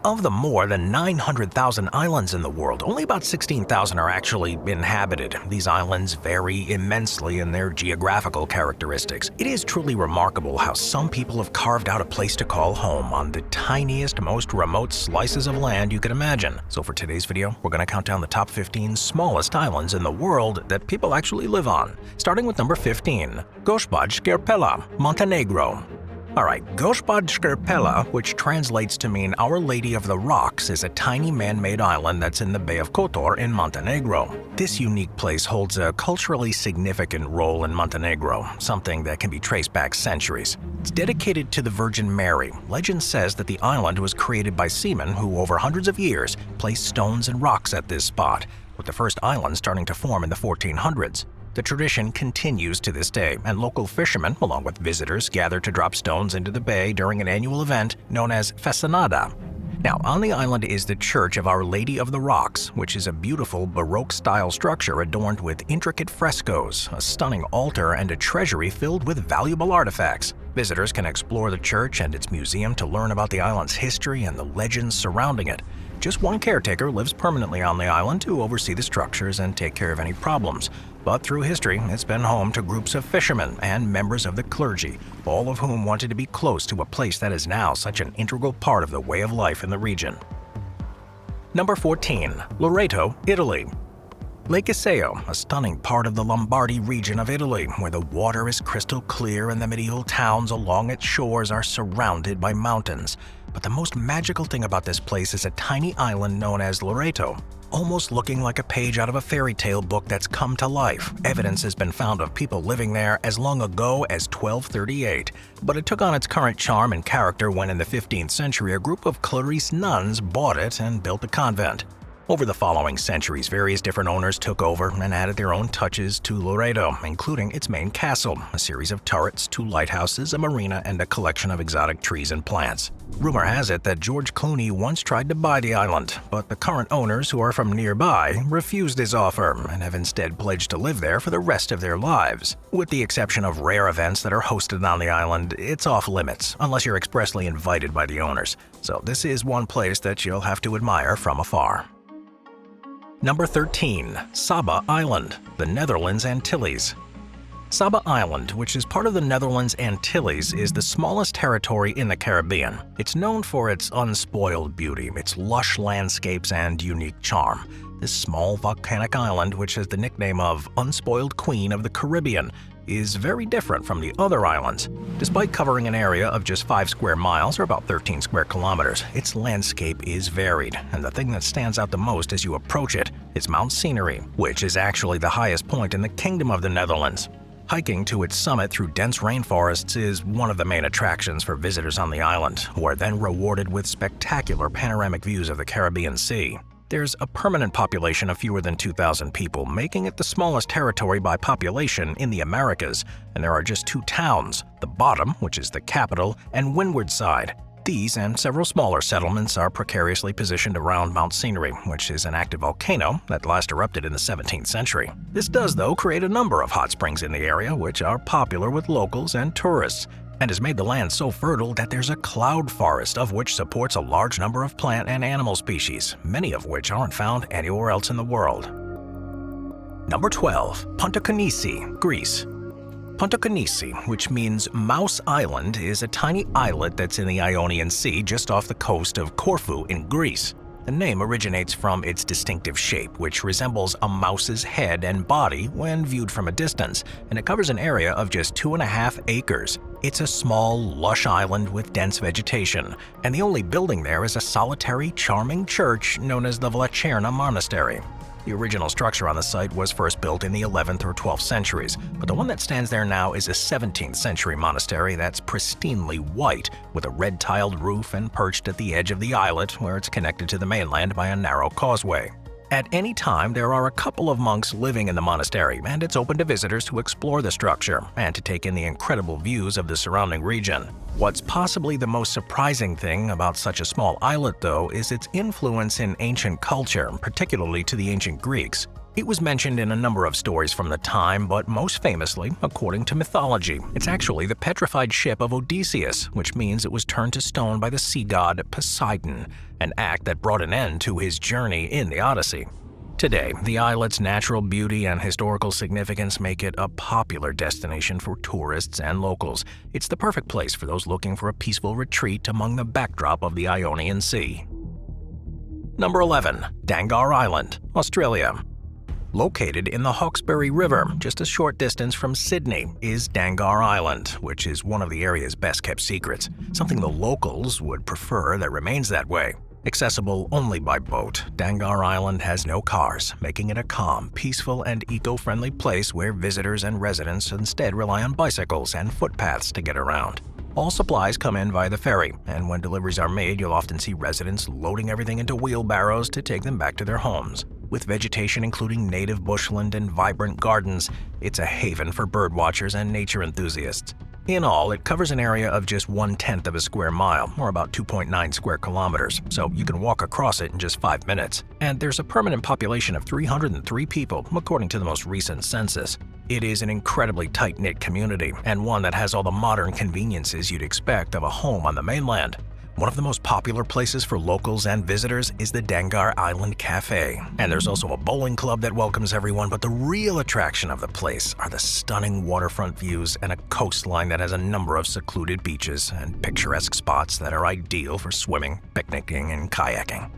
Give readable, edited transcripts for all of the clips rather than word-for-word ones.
Of the more than 900,000 islands in the world, only about 16,000 are actually inhabited. These islands vary immensely in their geographical characteristics. It is truly remarkable how some people have carved out a place to call home on the tiniest, most remote slices of land you could imagine. So for today's video, we're going to count down the top 15 smallest islands in the world that people actually live on. Starting with number 15, Visovac Croatia, Montenegro. Alright, Visovac Croatia, which translates to mean Our Lady of the Rocks, is a tiny man-made island that's in the Bay of Kotor in Montenegro. This unique place holds a culturally significant role in Montenegro, something that can be traced back centuries. It's dedicated to the Virgin Mary. Legend says that the island was created by seamen who, over hundreds of years, placed stones and rocks at this spot, with the first island starting to form in the 1400s. The tradition continues to this day, and local fishermen, along with visitors, gather to drop stones into the bay during an annual event known as Festanada. Now, on the island is the Church of Our Lady of the Rocks, which is a beautiful Baroque-style structure adorned with intricate frescoes, a stunning altar, and a treasury filled with valuable artifacts. Visitors can explore the church and its museum to learn about the island's history and the legends surrounding it. Just one caretaker lives permanently on the island to oversee the structures and take care of any problems. But through history, it's been home to groups of fishermen and members of the clergy, all of whom wanted to be close to a place that is now such an integral part of the way of life in the region. Number 14. Loreto, Italy. Lake Iseo, a stunning part of the Lombardy region of Italy, where the water is crystal clear and the medieval towns along its shores are surrounded by mountains. But the most magical thing about this place is a tiny island known as Loreto. Almost looking like a page out of a fairy tale book that's come to life, evidence has been found of people living there as long ago as 1238. But it took on its current charm and character when in the 15th century a group of Clarice nuns bought it and built a convent. Over the following centuries, various different owners took over and added their own touches to Loreto, including its main castle, a series of turrets, 2 lighthouses, a marina, and a collection of exotic trees and plants. Rumor has it that George Clooney once tried to buy the island, but the current owners, who are from nearby, refused his offer and have instead pledged to live there for the rest of their lives. With the exception of rare events that are hosted on the island, it's off limits, unless you're expressly invited by the owners. So this is one place that you'll have to admire from afar. Number 13. Saba Island, the Netherlands Antilles. Saba Island, which is part of the Netherlands Antilles, is the smallest territory in the Caribbean. It's known for its unspoiled beauty, its lush landscapes, and unique charm. This small volcanic island, which has the nickname of Unspoiled Queen of the Caribbean, is very different from the other islands. Despite covering an area of just 5 square miles or about 13 square kilometers, its landscape is varied, and the thing that stands out the most as you approach it is Mount Scenery, which is actually the highest point in the Kingdom of the Netherlands. Hiking to its summit through dense rainforests is one of the main attractions for visitors on the island, who are then rewarded with spectacular panoramic views of the Caribbean Sea. There's a permanent population of fewer than 2,000 people, making it the smallest territory by population in the Americas, and there are just 2 towns, the Bottom, which is the capital, and Windward Side. These and several smaller settlements are precariously positioned around Mount Scenery, which is an active volcano that last erupted in the 17th century. This does, though, create a number of hot springs in the area, which are popular with locals and tourists, and has made the land so fertile that there's a cloud forest of which supports a large number of plant and animal species, many of which aren't found anywhere else in the world. Number 12. Pontikonissi, Greece. Pontikonissi, which means Mouse Island, is a tiny islet that's in the Ionian Sea just off the coast of Corfu in Greece. The name originates from its distinctive shape, which resembles a mouse's head and body when viewed from a distance, and it covers an area of just 2.5 acres. It's a small, lush island with dense vegetation, and the only building there is a solitary, charming church known as the Vlacherna Monastery. The original structure on the site was first built in the 11th or 12th centuries, but the one that stands there now is a 17th century monastery that's pristinely white, with a red-tiled roof and perched at the edge of the islet where it's connected to the mainland by a narrow causeway. At any time, there are a couple of monks living in the monastery, and it's open to visitors to explore the structure and to take in the incredible views of the surrounding region. What's possibly the most surprising thing about such a small islet, though, is its influence in ancient culture, particularly to the ancient Greeks. It was mentioned in a number of stories from the time, but most famously, according to mythology, it's actually the petrified ship of Odysseus, which means it was turned to stone by the sea god Poseidon. an act that brought an end to his journey in the Odyssey. Today, the islet's natural beauty and historical significance make it a popular destination for tourists and locals. It's the perfect place for those looking for a peaceful retreat among the backdrop of the Ionian Sea. Number 11. Dangar Island, Australia. Located in the Hawkesbury River, just a short distance from Sydney, is Dangar Island, which is one of the area's best-kept secrets, something the locals would prefer that remains that way. Accessible only by boat, Dangar Island has no cars, making it a calm, peaceful, and eco-friendly place where visitors and residents instead rely on bicycles and footpaths to get around. All supplies come in via the ferry, and when deliveries are made, you'll often see residents loading everything into wheelbarrows to take them back to their homes. With vegetation including native bushland and vibrant gardens, it's a haven for birdwatchers and nature enthusiasts. In all, it covers an area of just 1/10 of a square mile, or about 2.9 square kilometers, so you can walk across it in just 5 minutes. And there's a permanent population of 303 people, according to the most recent census. It is an incredibly tight-knit community, and one that has all the modern conveniences you'd expect of a home on the mainland. One of the most popular places for locals and visitors is the Dangar Island Cafe, and there's also a bowling club that welcomes everyone, but the real attraction of the place are the stunning waterfront views and a coastline that has a number of secluded beaches and picturesque spots that are ideal for swimming, picnicking, and kayaking.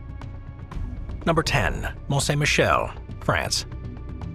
Number 10. Mont Saint-Michel, France.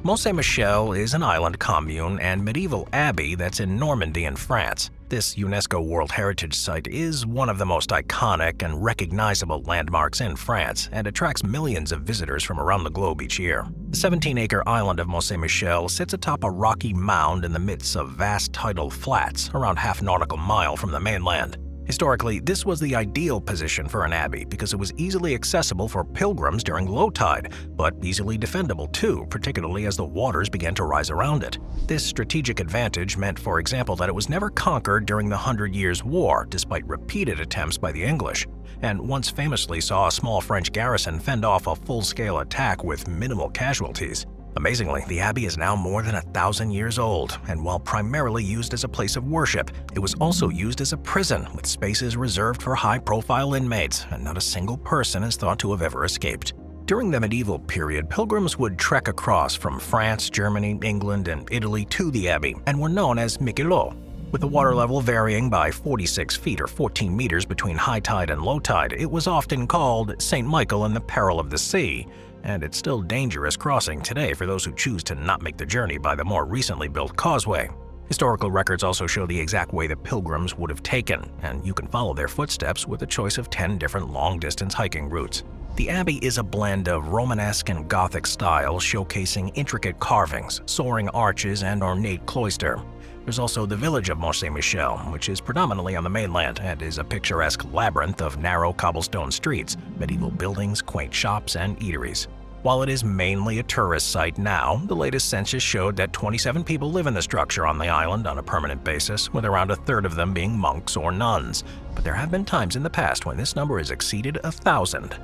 Mont Saint-Michel is an island commune and medieval abbey that's in Normandy in France. This UNESCO World Heritage Site is one of the most iconic and recognizable landmarks in France and attracts millions of visitors from around the globe each year. The 17-acre island of Mont Saint-Michel sits atop a rocky mound in the midst of vast tidal flats around half nautical mile from the mainland. Historically, this was the ideal position for an abbey because it was easily accessible for pilgrims during low tide, but easily defendable too, particularly as the waters began to rise around it. This strategic advantage meant, for example, that it was never conquered during the 100 Years' War, despite repeated attempts by the English, and once famously saw a small French garrison fend off a full-scale attack with minimal casualties. Amazingly, the abbey is now more than 1,000 years old, and while primarily used as a place of worship, it was also used as a prison with spaces reserved for high-profile inmates, and not a single person is thought to have ever escaped. During the medieval period, pilgrims would trek across from France, Germany, England, and Italy to the abbey, and were known as Migingo. With the water level varying by 46 feet or 14 meters between high tide and low tide, it was often called Saint-Michel and the Peril of the Sea, and it's still dangerous crossing today for those who choose to not make the journey by the more recently built causeway. Historical records also show the exact way the pilgrims would have taken, and you can follow their footsteps with a choice of 10 different long-distance hiking routes. The abbey is a blend of Romanesque and Gothic styles, showcasing intricate carvings, soaring arches, and ornate cloister. There's also the village of Mont Saint-Michel, which is predominantly on the mainland and is a picturesque labyrinth of narrow cobblestone streets, medieval buildings, quaint shops, and eateries. While it is mainly a tourist site now, the latest census showed that 27 people live in the structure on the island on a permanent basis, with around a third of them being monks or nuns. But there have been times in the past when this number has exceeded 1,000.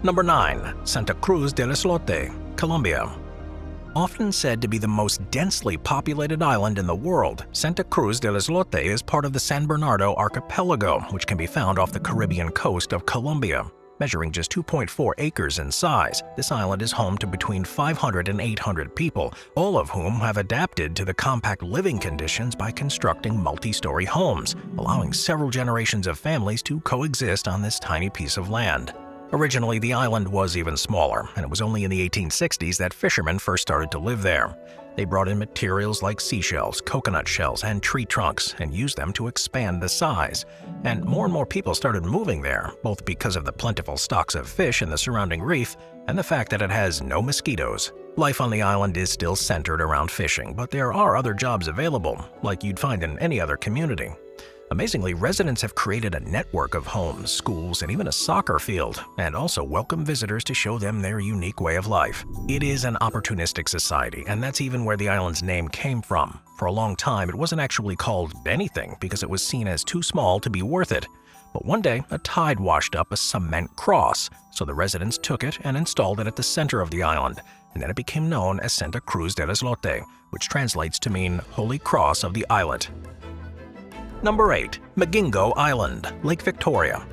Number 9. Santa Cruz del Islote, Colombia. Often said to be the most densely populated island in the world, Santa Cruz del Islote is part of the San Bernardo archipelago, which can be found off the Caribbean coast of Colombia. Measuring just 2.4 acres in size, this island is home to between 500 and 800 people, all of whom have adapted to the compact living conditions by constructing multi-story homes, allowing several generations of families to coexist on this tiny piece of land. Originally, the island was even smaller, and it was only in the 1860s that fishermen first started to live there. They brought in materials like seashells, coconut shells, and tree trunks and used them to expand the size. And more people started moving there, both because of the plentiful stocks of fish in the surrounding reef and the fact that it has no mosquitoes. Life on the island is still centered around fishing, but there are other jobs available, like you'd find in any other community. Amazingly, residents have created a network of homes, schools, and even a soccer field, and also welcome visitors to show them their unique way of life. It is an opportunistic society, and that's even where the island's name came from. For a long time, it wasn't actually called anything because it was seen as too small to be worth it. But one day, a tide washed up a cement cross, so the residents took it and installed it at the center of the island, and then it became known as Santa Cruz del Islote, which translates to mean Holy Cross of the Islet. Number 8. Migingo Island, Lake Victoria.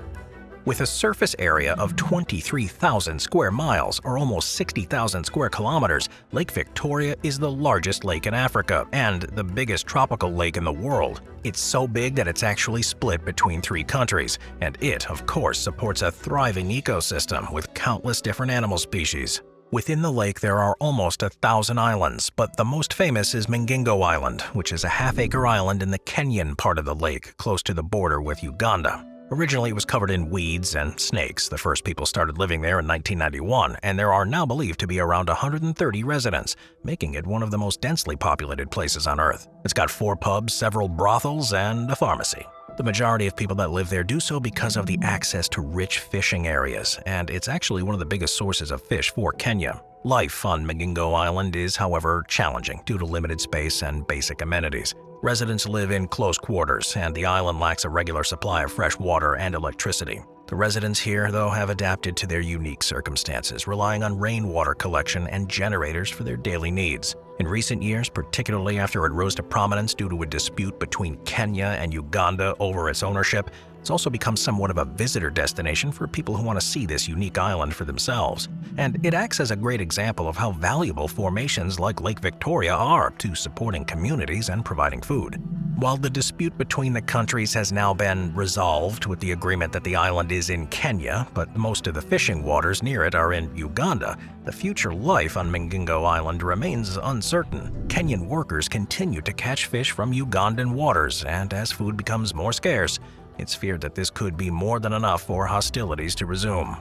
With a surface area of 23,000 square miles, or almost 60,000 square kilometers, Lake Victoria is the largest lake in Africa and the biggest tropical lake in the world. It's so big that it's actually split between 3 countries, and it, of course, supports a thriving ecosystem with countless different animal species. Within the lake, there are almost 1,000 islands, but the most famous is Migingo Island, which is a half-acre island in the Kenyan part of the lake, close to the border with Uganda. Originally, it was covered in weeds and snakes. The first people started living there in 1991, and there are now believed to be around 130 residents, making it one of the most densely populated places on Earth. It's got 4 pubs, several brothels, and a pharmacy. The majority of people that live there do so because of the access to rich fishing areas, and it's actually one of the biggest sources of fish for Kenya. Life on Migingo Island is, however, challenging due to limited space and basic amenities. Residents live in close quarters, and the island lacks a regular supply of fresh water and electricity. The residents here, though, have adapted to their unique circumstances, relying on rainwater collection and generators for their daily needs. In recent years, particularly after it rose to prominence due to a dispute between Kenya and Uganda over its ownership, it's also become somewhat of a visitor destination for people who want to see this unique island for themselves. And it acts as a great example of how valuable formations like Lake Victoria are to supporting communities and providing food. While the dispute between the countries has now been resolved with the agreement that the island is in Kenya, but most of the fishing waters near it are in Uganda, the future life on Migingo Island remains uncertain. Kenyan workers continue to catch fish from Ugandan waters, and as food becomes more scarce, it's feared that this could be more than enough for hostilities to resume.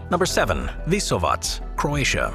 Number 7. Visovac, Croatia.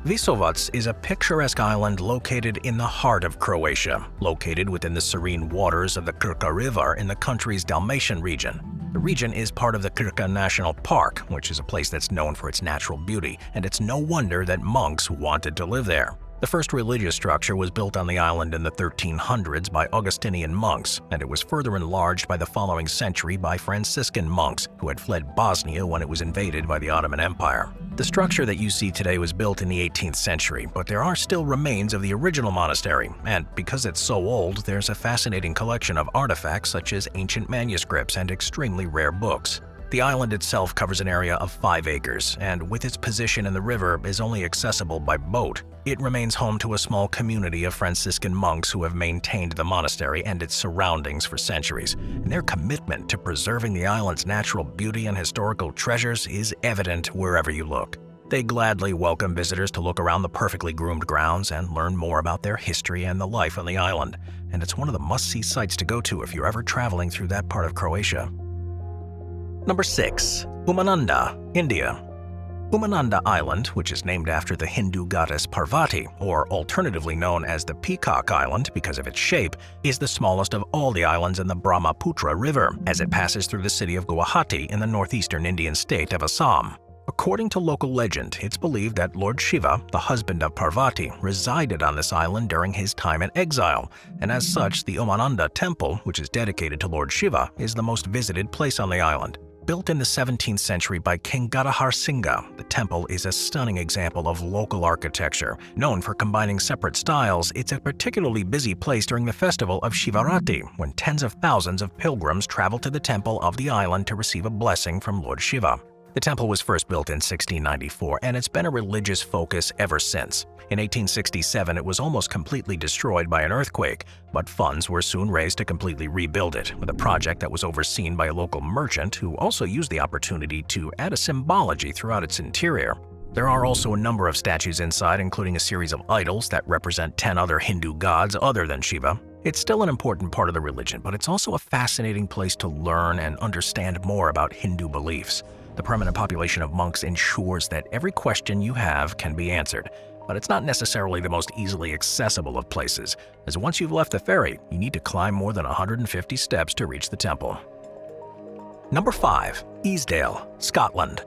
Visovac is a picturesque island located in the heart of Croatia, located within the serene waters of the Krka River in the country's Dalmatian region. The region is part of the Krka National Park, which is a place that's known for its natural beauty, and it's no wonder that monks wanted to live there. The first religious structure was built on the island in the 1300s by Augustinian monks, and it was further enlarged by the following century by Franciscan monks who had fled Bosnia when it was invaded by the Ottoman Empire. The structure that you see today was built in the 18th century, but there are still remains of the original monastery, and because it's so old, there's a fascinating collection of artifacts such as ancient manuscripts and extremely rare books. The island itself covers an area of 5 acres, and with its position in the river is only accessible by boat. It remains home to a small community of Franciscan monks who have maintained the monastery and its surroundings for centuries, and their commitment to preserving the island's natural beauty and historical treasures is evident wherever you look. They gladly welcome visitors to look around the perfectly groomed grounds and learn more about their history and the life on the island, and it's one of the must-see sites to go to if you're ever traveling through that part of Croatia. Number 6. Umananda, India. Umananda Island, which is named after the Hindu goddess Parvati, or alternatively known as the Peacock Island because of its shape, is the smallest of all the islands in the Brahmaputra River, as it passes through the city of Guwahati in the northeastern Indian state of Assam. According to local legend, it's believed that Lord Shiva, the husband of Parvati, resided on this island during his time in exile, and as such, the Umananda Temple, which is dedicated to Lord Shiva, is the most visited place on the island. Built in the 17th century by King Gadahar Singha, the temple is a stunning example of local architecture. Known for combining separate styles, it's a particularly busy place during the festival of Shivarati, when tens of thousands of pilgrims travel to the temple of the island to receive a blessing from Lord Shiva. The temple was first built in 1694, and it's been a religious focus ever since. In 1867, it was almost completely destroyed by an earthquake, but funds were soon raised to completely rebuild it, with a project that was overseen by a local merchant who also used the opportunity to add a symbology throughout its interior. There are also a number of statues inside, including a series of idols that represent 10 other Hindu gods other than Shiva. It's still an important part of the religion, but it's also a fascinating place to learn and understand more about Hindu beliefs. The permanent population of monks ensures that every question you have can be answered, but it's not necessarily the most easily accessible of places, as once you've left the ferry, you need to climb more than 150 steps to reach the temple. Number 5. Easdale, Scotland.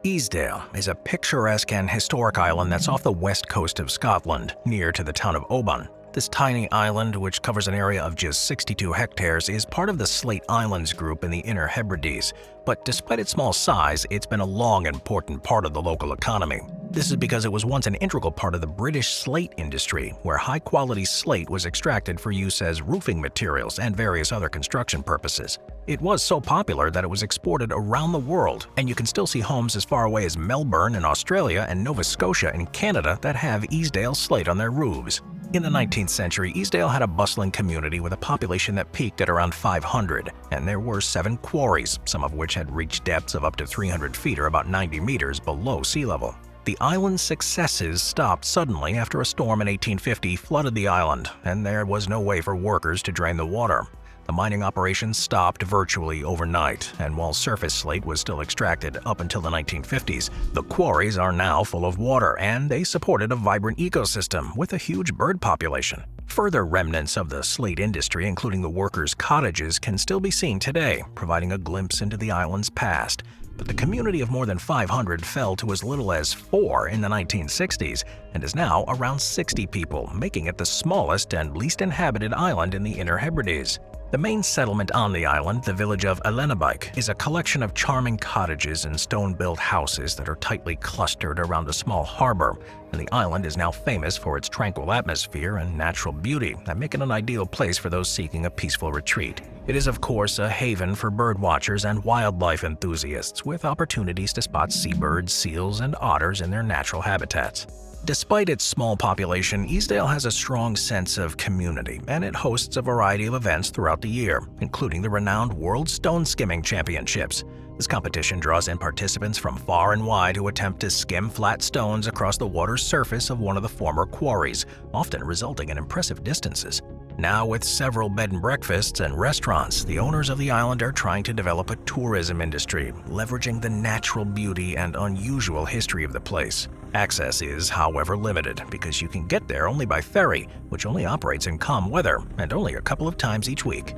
Easdale is a picturesque and historic island that's off the west coast of Scotland, near to the town of Oban. This tiny island, which covers an area of just 62 hectares, is part of the Slate Islands group in the Inner Hebrides, but despite its small size, it's been a long and important part of the local economy. This is because it was once an integral part of the British slate industry, where high-quality slate was extracted for use as roofing materials and various other construction purposes. It was so popular that it was exported around the world, and you can still see homes as far away as Melbourne in Australia and Nova Scotia in Canada that have Easdale slate on their roofs. In the 19th century, Easdale had a bustling community with a population that peaked at around 500, and there were 7 quarries, some of which had reached depths of up to 300 feet or about 90 meters below sea level. The island's successes stopped suddenly after a storm in 1850 flooded the island, and there was no way for workers to drain the water. The mining operations stopped virtually overnight, and while surface slate was still extracted up until the 1950s, the quarries are now full of water, and they supported a vibrant ecosystem with a huge bird population. Further remnants of the slate industry, including the workers' cottages, can still be seen today, providing a glimpse into the island's past. But the community of more than 500 fell to as little as 4 in the 1960s and is now around 60 people, making it the smallest and least inhabited island in the Inner Hebrides. The main settlement on the island, the village of Elenabike, is a collection of charming cottages and stone-built houses that are tightly clustered around a small harbor, and the island is now famous for its tranquil atmosphere and natural beauty that make it an ideal place for those seeking a peaceful retreat. It is, of course, a haven for birdwatchers and wildlife enthusiasts, with opportunities to spot seabirds, seals, and otters in their natural habitats. Despite its small population, Easdale has a strong sense of community, and it hosts a variety of events throughout the year, including the renowned World Stone Skimming Championships. This competition draws in participants from far and wide who attempt to skim flat stones across the water's surface of one of the former quarries, often resulting in impressive distances. Now, with several bed and breakfasts and restaurants, the owners of the island are trying to develop a tourism industry, leveraging the natural beauty and unusual history of the place. Access is, however, limited because you can get there only by ferry, which only operates in calm weather and only a couple of times each week.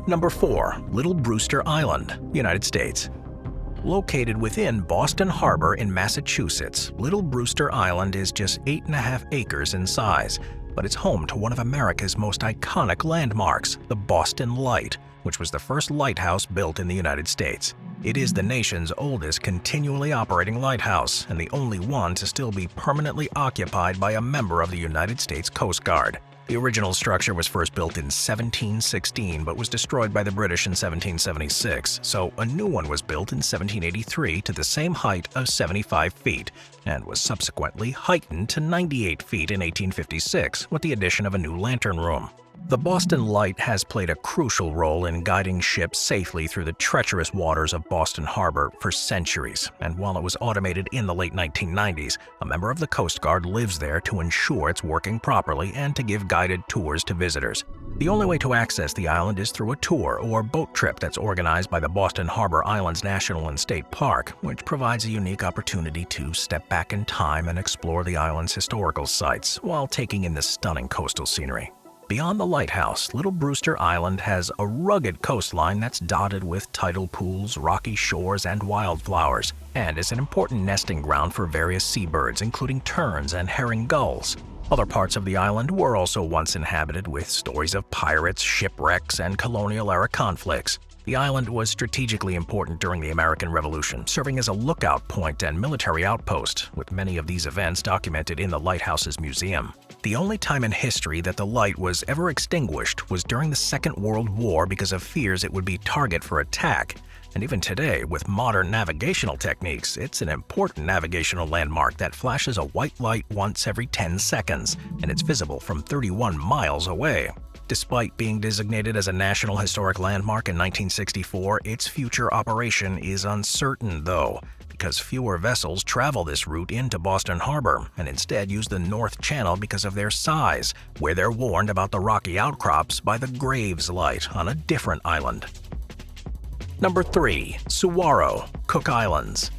Number 4. Little Brewster Island, United States. Located within Boston Harbor in Massachusetts, Little Brewster Island is just 8.5 acres in size, but it's home to one of America's most iconic landmarks, the Boston Light, which was the first lighthouse built in the United States. It is the nation's oldest continually operating lighthouse and the only one to still be permanently occupied by a member of the United States Coast Guard. The original structure was first built in 1716 but was destroyed by the British in 1776, so a new one was built in 1783 to the same height of 75 feet and was subsequently heightened to 98 feet in 1856 with the addition of a new lantern room. The Boston Light has played a crucial role in guiding ships safely through the treacherous waters of Boston Harbor for centuries, and while it was automated in the late 1990s, a member of the Coast Guard lives there to ensure it's working properly and to give guided tours to visitors. The only way to access the island is through a tour or boat trip that's organized by the Boston Harbor Islands National and State Park, which provides a unique opportunity to step back in time and explore the island's historical sites while taking in the stunning coastal scenery. Beyond the lighthouse, Little Brewster Island has a rugged coastline that's dotted with tidal pools, rocky shores, and wildflowers, and is an important nesting ground for various seabirds, including terns and herring gulls. Other parts of the island were also once inhabited, with stories of pirates, shipwrecks, and colonial-era conflicts. The island was strategically important during the American Revolution, serving as a lookout point and military outpost, with many of these events documented in the lighthouse's museum. The only time in history that the light was ever extinguished was during the Second World War because of fears it would be target for attack. And even today, with modern navigational techniques, it's an important navigational landmark that flashes a white light once every 10 seconds, and it's visible from 31 miles away. Despite being designated as a National Historic Landmark in 1964, its future operation is uncertain, though, because fewer vessels travel this route into Boston Harbor and instead use the North Channel because of their size, where they're warned about the rocky outcrops by the Graves Light on a different island. Number 3. Suwarrow, Cook Islands.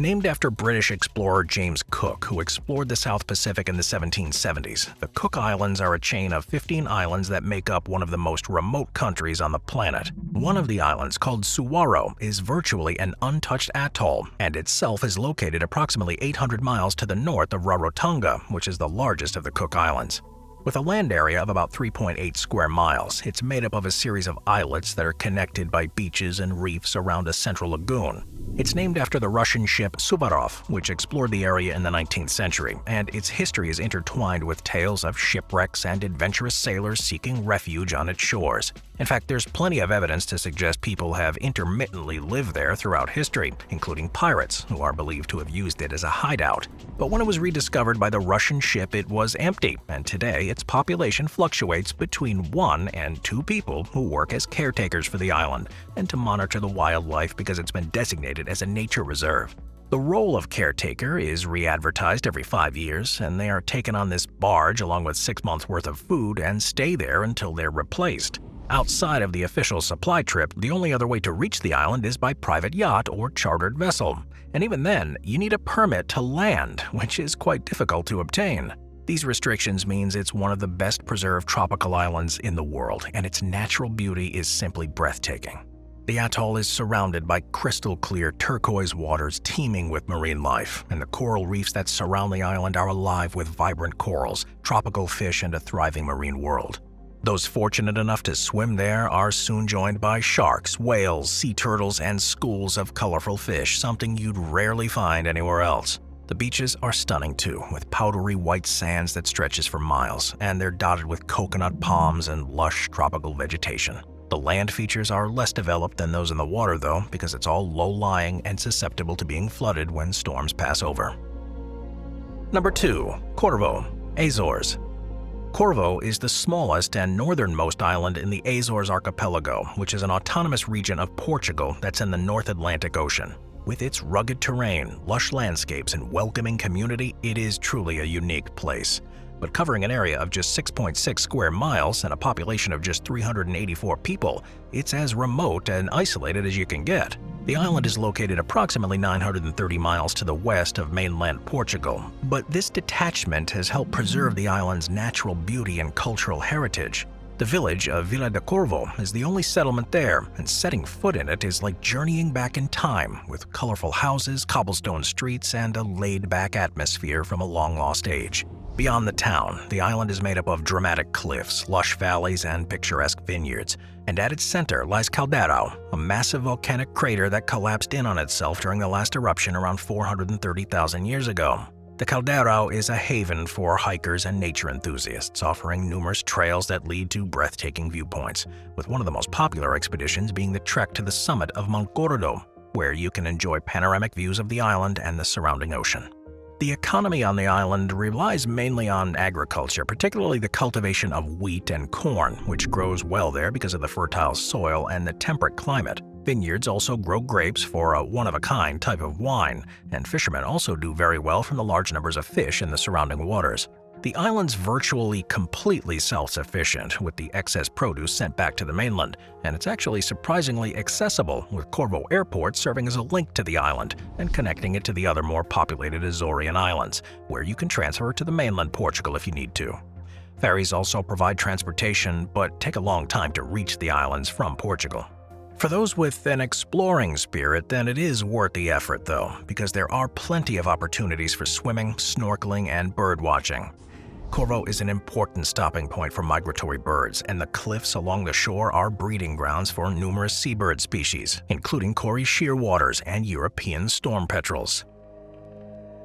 Named after British explorer James Cook, who explored the South Pacific in the 1770s, the Cook Islands are a chain of 15 islands that make up one of the most remote countries on the planet. One of the islands, called Suwarrow, is virtually an untouched atoll, and itself is located approximately 800 miles to the north of Rarotonga, which is the largest of the Cook Islands. With a land area of about 3.8 square miles, it's made up of a series of islets that are connected by beaches and reefs around a central lagoon. It's named after the Russian ship Suwarrow, which explored the area in the 19th century, and its history is intertwined with tales of shipwrecks and adventurous sailors seeking refuge on its shores. In fact, there's plenty of evidence to suggest people have intermittently lived there throughout history, including pirates, who are believed to have used it as a hideout. But when it was rediscovered by the Russian ship, it was empty, and today its population fluctuates between 1 and 2 people who work as caretakers for the island and to monitor the wildlife because it's been designated as a nature reserve. The role of caretaker is re-advertised every 5 years, and they are taken on this barge along with 6 months' worth of food and stay there until they're replaced. Outside of the official supply trip, the only other way to reach the island is by private yacht or chartered vessel. And even then, you need a permit to land, which is quite difficult to obtain. These restrictions means it's one of the best preserved tropical islands in the world, and its natural beauty is simply breathtaking. The atoll is surrounded by crystal-clear turquoise waters teeming with marine life, and the coral reefs that surround the island are alive with vibrant corals, tropical fish, and a thriving marine world. Those fortunate enough to swim there are soon joined by sharks, whales, sea turtles, and schools of colorful fish, something you'd rarely find anywhere else. The beaches are stunning too, with powdery white sands that stretches for miles, and they're dotted with coconut palms and lush tropical vegetation. The land features are less developed than those in the water though, because it's all low-lying and susceptible to being flooded when storms pass over. Number 2. Corvo, Azores. Corvo is the smallest and northernmost island in the Azores archipelago, which is an autonomous region of Portugal that's in the North Atlantic Ocean. With its rugged terrain, lush landscapes, and welcoming community, it is truly a unique place. But covering an area of just 6.6 square miles and a population of just 384 people, it's as remote and isolated as you can get. The island is located approximately 930 miles to the west of mainland Portugal, but this detachment has helped preserve the island's natural beauty and cultural heritage. The village of Vila de Corvo is the only settlement there, and setting foot in it is like journeying back in time, with colorful houses, cobblestone streets, and a laid-back atmosphere from a long-lost age. Beyond the town, the island is made up of dramatic cliffs, lush valleys, and picturesque vineyards. And at its center lies Caldeirão, a massive volcanic crater that collapsed in on itself during the last eruption around 430,000 years ago. The Caldeirão is a haven for hikers and nature enthusiasts, offering numerous trails that lead to breathtaking viewpoints, with one of the most popular expeditions being the trek to the summit of Mont, where you can enjoy panoramic views of the island and the surrounding ocean. The economy on the island relies mainly on agriculture, particularly the cultivation of wheat and corn, which grows well there because of the fertile soil and the temperate climate. Vineyards also grow grapes for a one-of-a-kind type of wine, and fishermen also do very well from the large numbers of fish in the surrounding waters. The island's virtually completely self-sufficient, with the excess produce sent back to the mainland, and it's actually surprisingly accessible, with Corvo Airport serving as a link to the island and connecting it to the other more populated Azorean islands, where you can transfer to the mainland Portugal if you need to. Ferries also provide transportation, but take a long time to reach the islands from Portugal. For those with an exploring spirit, then it is worth the effort though, because there are plenty of opportunities for swimming, snorkeling, and bird watching. Corvo is an important stopping point for migratory birds, and the cliffs along the shore are breeding grounds for numerous seabird species, including Cory shearwaters and European storm petrels.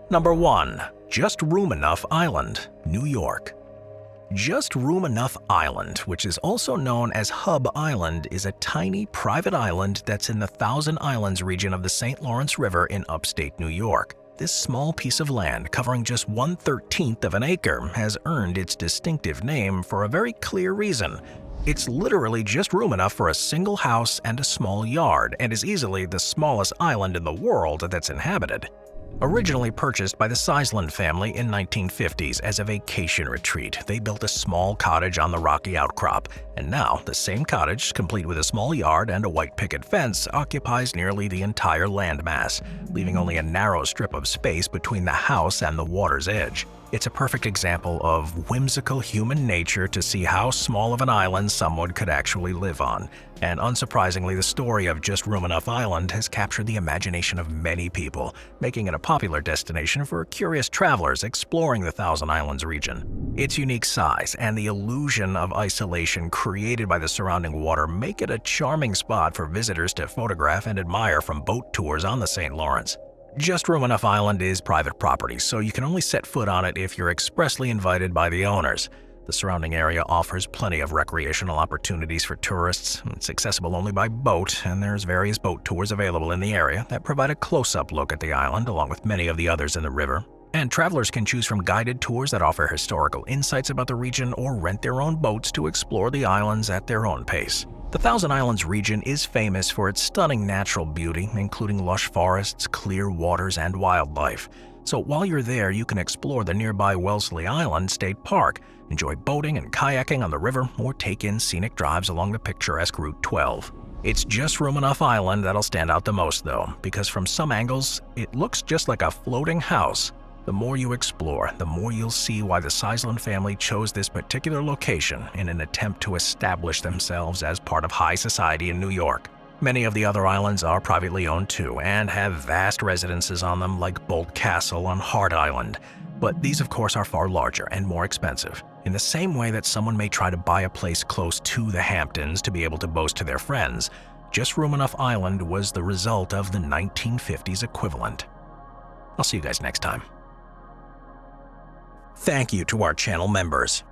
Number 1. Just Room Enough Island, New York. Just Room Enough Island, which is also known as Hub Island, is a tiny private island that's in the Thousand Islands region of the St. Lawrence River in upstate New York. This small piece of land, covering just 1/13 of an acre, has earned its distinctive name for a very clear reason. It's literally just room enough for a single house and a small yard, and is easily the smallest island in the world that's inhabited. Originally purchased by the Sizeland family in 1950s as a vacation retreat, they built a small cottage on the rocky outcrop, and now the same cottage, complete with a small yard and a white picket fence, occupies nearly the entire landmass, leaving only a narrow strip of space between the house and the water's edge. It's a perfect example of whimsical human nature to see how small of an island someone could actually live on. And unsurprisingly, the story of Just Room Enough Island has captured the imagination of many people, making it a popular destination for curious travelers exploring the Thousand Islands region. Its unique size and the illusion of isolation created by the surrounding water make it a charming spot for visitors to photograph and admire from boat tours on the St. Lawrence. Just Room Enough Island is private property, so you can only set foot on it if you're expressly invited by the owners. The surrounding area offers plenty of recreational opportunities for tourists. It's accessible only by boat, and there's various boat tours available in the area that provide a close-up look at the island along with many of the others in the river. And travelers can choose from guided tours that offer historical insights about the region or rent their own boats to explore the islands at their own pace. The Thousand Islands region is famous for its stunning natural beauty, including lush forests, clear waters, and wildlife. So while you're there, you can explore the nearby Wellesley Island State Park, enjoy boating and kayaking on the river, or take in scenic drives along the picturesque Route 12. It's Just Room Enough Island that'll stand out the most though, because from some angles, it looks just like a floating house. The more you explore, the more you'll see why the Sizeland family chose this particular location in an attempt to establish themselves as part of high society in New York. Many of the other islands are privately owned too, and have vast residences on them like Bolt Castle on Hart Island. But these of course are far larger and more expensive. In the same way that someone may try to buy a place close to the Hamptons to be able to boast to their friends, Just Room Enough Island was the result of the 1950s equivalent. I'll see you guys next time. Thank you to our channel members.